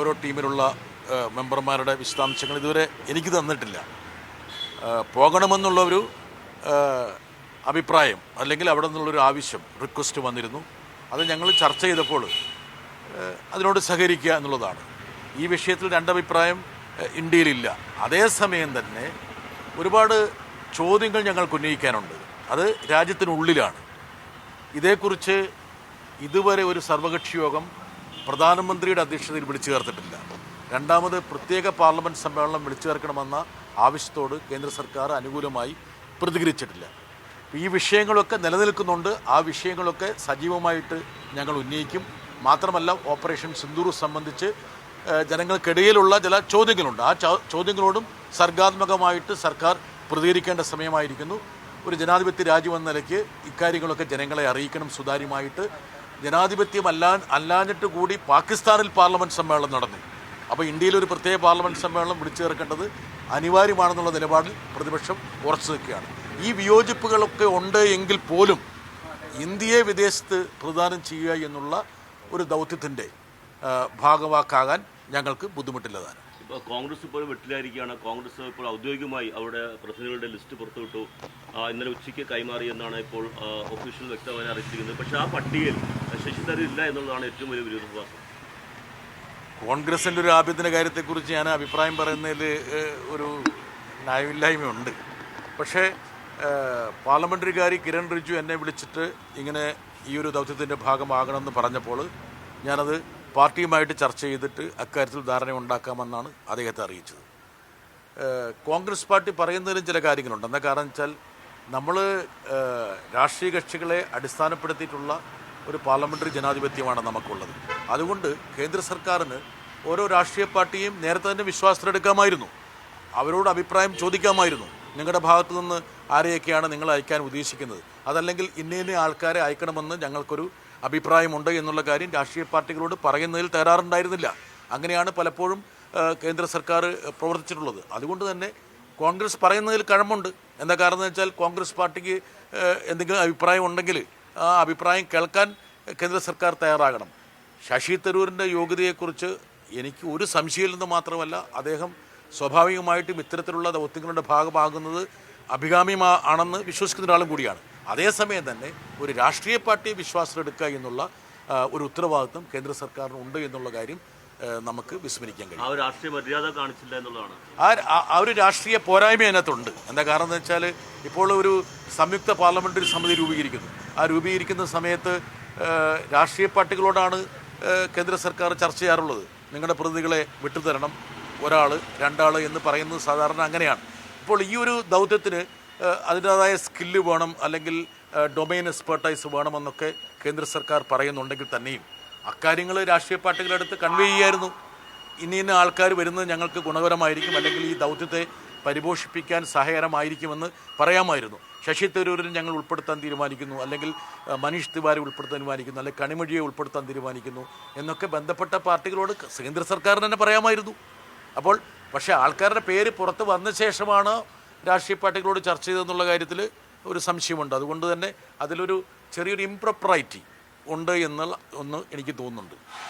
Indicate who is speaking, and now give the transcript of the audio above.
Speaker 1: ഓരോ ടീമിലുള്ള മെമ്പർമാരുടെ വിശദാംശങ്ങൾ ഇതുവരെ എനിക്ക് തന്നിട്ടില്ല. പോകണമെന്നുള്ള ഒരു അഭിപ്രായം അല്ലെങ്കിൽ അവിടെ നിന്നുള്ളൊരു ആവശ്യം റിക്വസ്റ്റ് വന്നിരുന്നു. അത് ഞങ്ങൾ ചർച്ച ചെയ്തപ്പോൾ അതിനോട് സഹകരിക്കുക എന്നുള്ളതാണ്. ഈ വിഷയത്തിൽ രണ്ടഭിപ്രായം ഇന്ത്യയിലില്ല. അതേസമയം തന്നെ ഒരുപാട് ചോദ്യങ്ങൾ ഞങ്ങൾക്ക് ഉന്നയിക്കാനുണ്ട്. അത് രാജ്യത്തിനുള്ളിലാണ്. ഇതേക്കുറിച്ച് ഇതുവരെ ഒരു സർവകക്ഷി യോഗം പ്രധാനമന്ത്രിയുടെ അധ്യക്ഷതയിൽ വിളിച്ചു ചേർത്തിട്ടില്ല. രണ്ടാമത് പ്രത്യേക പാർലമെൻറ്റ് സമ്മേളനം വിളിച്ചു ചേർക്കണമെന്ന ആവശ്യത്തോട് കേന്ദ്ര സർക്കാർ അനുകൂലമായി പ്രതികരിച്ചിട്ടില്ല. ഈ വിഷയങ്ങളൊക്കെ നിലനിൽക്കുന്നുണ്ട്. ആ വിഷയങ്ങളൊക്കെ സജീവമായിട്ട് ഞങ്ങൾ ഉന്നയിക്കും. മാത്രമല്ല, ഓപ്പറേഷൻ സിന്ദൂർ സംബന്ധിച്ച് ജനങ്ങൾക്കിടയിലുള്ള ചില ചോദ്യങ്ങളുണ്ട്. ആ ചോദ്യങ്ങളോടും സർഗാത്മകമായിട്ട് സർക്കാർ പ്രതികരിക്കേണ്ട സമയമായിരിക്കുന്നു. ഒരു ജനാധിപത്യ രാജ്യമെന്ന നിലയ്ക്ക് ഇക്കാര്യങ്ങളൊക്കെ ജനങ്ങളെ അറിയിക്കണം സുതാര്യമായിട്ട്. ജനാധിപത്യം അല്ലാഞ്ഞിട്ട് കൂടി പാകിസ്ഥാനിൽ പാർലമെൻറ്റ് സമ്മേളനം നടന്നു. അപ്പോൾ ഇന്ത്യയിലൊരു പ്രത്യേക പാർലമെൻറ്റ് സമ്മേളനം വിളിച്ചു ചേർക്കേണ്ടത് അനിവാര്യമാണെന്നുള്ള നിലപാടിൽ പ്രതിപക്ഷം ഉറച്ചു നിൽക്കുകയാണ്. ഈ വിയോജിപ്പുകളൊക്കെ ഉണ്ട് എങ്കിൽ പോലും ഇന്ത്യയെ വിദേശത്ത് പ്രതിദാനം ചെയ്യുക എന്നുള്ള ഒരു ദൗത്യത്തിൻ്റെ ഭാഗവാക്കാകാൻ ഞങ്ങൾക്ക് ബുദ്ധിമുട്ടില്ലതാണ്.
Speaker 2: ഇപ്പോൾ കോൺഗ്രസ് ഇപ്പോൾ വെട്ടിലായിരിക്കുകയാണ്. കോൺഗ്രസ് ഇപ്പോൾ ഔദ്യോഗികമായി അവരുടെ പ്രതിനിധികളുടെ ലിസ്റ്റ് പുറത്തുവിട്ടു. ഇന്നലെ ഉച്ചയ്ക്ക് കൈമാറി എന്നാണ് ഇപ്പോൾ ഒഫീഷ്യൽ വ്യക്തമായി അറിയിച്ചിരിക്കുന്നത്. പക്ഷേ ആ പട്ടികയിൽ ശശി തരൂർ ഇല്ല എന്നുള്ളതാണ് ഏറ്റവും വലിയ വിരോധാഭാസം.
Speaker 1: കോൺഗ്രസിൻ്റെ ഒരു ആഭ്യന്തര കാര്യത്തെക്കുറിച്ച് ഞാൻ അഭിപ്രായം പറയുന്നതിൽ ഒരു ന്യായമില്ലായ്മയുണ്ട്. പക്ഷേ പാർലമെൻ്ററി കാരി കിരൺ റിജിജു എന്നെ വിളിച്ചിട്ട് ഇങ്ങനെ ഈ ഒരു ദൗത്യത്തിൻ്റെ ഭാഗമാകണമെന്ന് പറഞ്ഞപ്പോൾ ഞാനത് പാർട്ടിയുമായിട്ട് ചർച്ച ചെയ്തിട്ട് അക്കാര്യത്തിൽ ധാരണ ഉണ്ടാക്കാമെന്നാണ് അദ്ദേഹത്തെ അറിയിച്ചത്. കോൺഗ്രസ് പാർട്ടി പറയുന്നതിലും ചില കാര്യങ്ങളുണ്ട്. എന്താ കാരണം വെച്ചാൽ നമ്മൾ രാഷ്ട്രീയ കക്ഷികളെ അടിസ്ഥാനപ്പെടുത്തിയിട്ടുള്ള ഒരു പാർലമെൻ്ററി ജനാധിപത്യമാണ് നമുക്കുള്ളത്. അതുകൊണ്ട് കേന്ദ്ര സർക്കാരിന് ഓരോ രാഷ്ട്രീയ പാർട്ടിയും നേരത്തെ തന്നെ വിശ്വാസത്തിലെടുക്കാമായിരുന്നു. അവരോട് അഭിപ്രായം ചോദിക്കാമായിരുന്നു. നിങ്ങളുടെ ഭാഗത്തു നിന്ന് ആരെയൊക്കെയാണ് നിങ്ങൾ അയക്കാൻ ഉദ്ദേശിക്കുന്നത്, അതല്ലെങ്കിൽ ഇന്ന ആൾക്കാരെ അയക്കണമെന്ന് ഞങ്ങൾക്കൊരു അഭിപ്രായമുണ്ട് എന്നുള്ള കാര്യം രാഷ്ട്രീയ പാർട്ടികളോട് പറയുന്നതിൽ തയ്യാറുണ്ടായിരുന്നില്ല. അങ്ങനെയാണ് പലപ്പോഴും കേന്ദ്ര സർക്കാർ പ്രവർത്തിച്ചിട്ടുള്ളത്. അതുകൊണ്ട് തന്നെ കോൺഗ്രസ് പറയുന്നതിൽ കഴമ്പുണ്ട്. എന്താ കാരണം എന്ന് വെച്ചാൽ കോൺഗ്രസ് പാർട്ടിക്ക് എന്തെങ്കിലും അഭിപ്രായം ഉണ്ടെങ്കിൽ ആ അഭിപ്രായം കേൾക്കാൻ കേന്ദ്ര സർക്കാർ തയ്യാറാകണം. ശശി തരൂരിൻ്റെ യോഗ്യതയെക്കുറിച്ച് എനിക്ക് ഒരു സംശയമില്ലെന്ന് മാത്രമല്ല, അദ്ദേഹം സ്വാഭാവികമായിട്ടും ഇത്തരത്തിലുള്ള ദൗത്യങ്ങളുടെ ഭാഗമാകുന്നത് അഭികാമ്യമാണെന്ന് വിശ്വസിക്കുന്ന ഒരാളും കൂടിയാണ്. അതേസമയം തന്നെ ഒരു രാഷ്ട്രീയ പാർട്ടിയെ വിശ്വാസത്തിലെടുക്കുക എന്നുള്ള ഒരു ഉത്തരവാദിത്വം കേന്ദ്ര സർക്കാരിനുണ്ട് എന്നുള്ള കാര്യം നമുക്ക് വിസ്മരിക്കാൻ കഴിയും.
Speaker 2: ആ രാഷ്ട്രീയ മര്യാദ കാണിച്ചില്ല എന്നുള്ളതാണ്.
Speaker 1: ആ ഒരു രാഷ്ട്രീയ പോരായ്മ അതിനകത്തുണ്ട്. എന്താ കാരണം എന്ന് വെച്ചാൽ ഇപ്പോൾ ഒരു സംയുക്ത പാർലമെൻ്ററി സമിതി രൂപീകരിക്കുന്നു. ആ രൂപീകരിക്കുന്ന സമയത്ത് രാഷ്ട്രീയ പാർട്ടികളോടാണ് കേന്ദ്ര സർക്കാർ ചർച്ച ചെയ്യാറുള്ളത്. നിങ്ങളുടെ പ്രതിനിധികളെ വിട്ടുതരണം, ഒരാൾ രണ്ടാൾ എന്ന് പറയുന്നത് സാധാരണ അങ്ങനെയാണ്. ഇപ്പോൾ ഈ ഒരു ദൗത്യത്തിന് അതിൻ്റേതായ സ്കില്ല് വേണം, അല്ലെങ്കിൽ ഡൊമൈൻ എക്സ്പെർട്ടൈസ് വേണമെന്നൊക്കെ കേന്ദ്ര സർക്കാർ പറയുന്നുണ്ടെങ്കിൽ തന്നെയും അക്കാര്യങ്ങൾ രാഷ്ട്രീയ പാർട്ടികളെടുത്ത് കൺവേ ചെയ്യായിരുന്നു. ഇന്ന ആൾക്കാർ വരുന്നത് ഞങ്ങൾക്ക് ഗുണകരമായിരിക്കും, അല്ലെങ്കിൽ ഈ ദൗത്യത്തെ പരിപോഷിപ്പിക്കാൻ സഹായകരമായിരിക്കുമെന്ന് പറയാമായിരുന്നു. ശശി തരൂരിനെ ഞങ്ങൾ ഉൾപ്പെടുത്താൻ തീരുമാനിക്കുന്നു, അല്ലെങ്കിൽ മനീഷ് തിവാരി ഉൾപ്പെടുത്താൻ തീരുമാനിക്കുന്നു, അല്ലെങ്കിൽ കണിമൊഴിയെ ഉൾപ്പെടുത്താൻ തീരുമാനിക്കുന്നു എന്നൊക്കെ ബന്ധപ്പെട്ട പാർട്ടികളോട് കേന്ദ്ര സർക്കാരിന് തന്നെ പറയാമായിരുന്നു. അപ്പോൾ പക്ഷേ ആൾക്കാരുടെ പേര് പുറത്ത് വന്ന ശേഷമാണ് രാഷ്ട്രീയ പാർട്ടികളോട് ചർച്ച ചെയ്തതെന്നുള്ള കാര്യത്തിൽ ഒരു സംശയമുണ്ട്. അതുകൊണ്ട് തന്നെ അതിലൊരു ചെറിയൊരു ഇംപ്രോപ്പറൈറ്റി ഉണ്ട് എന്നുള്ള ഒന്ന് എനിക്ക് തോന്നുന്നുണ്ട്.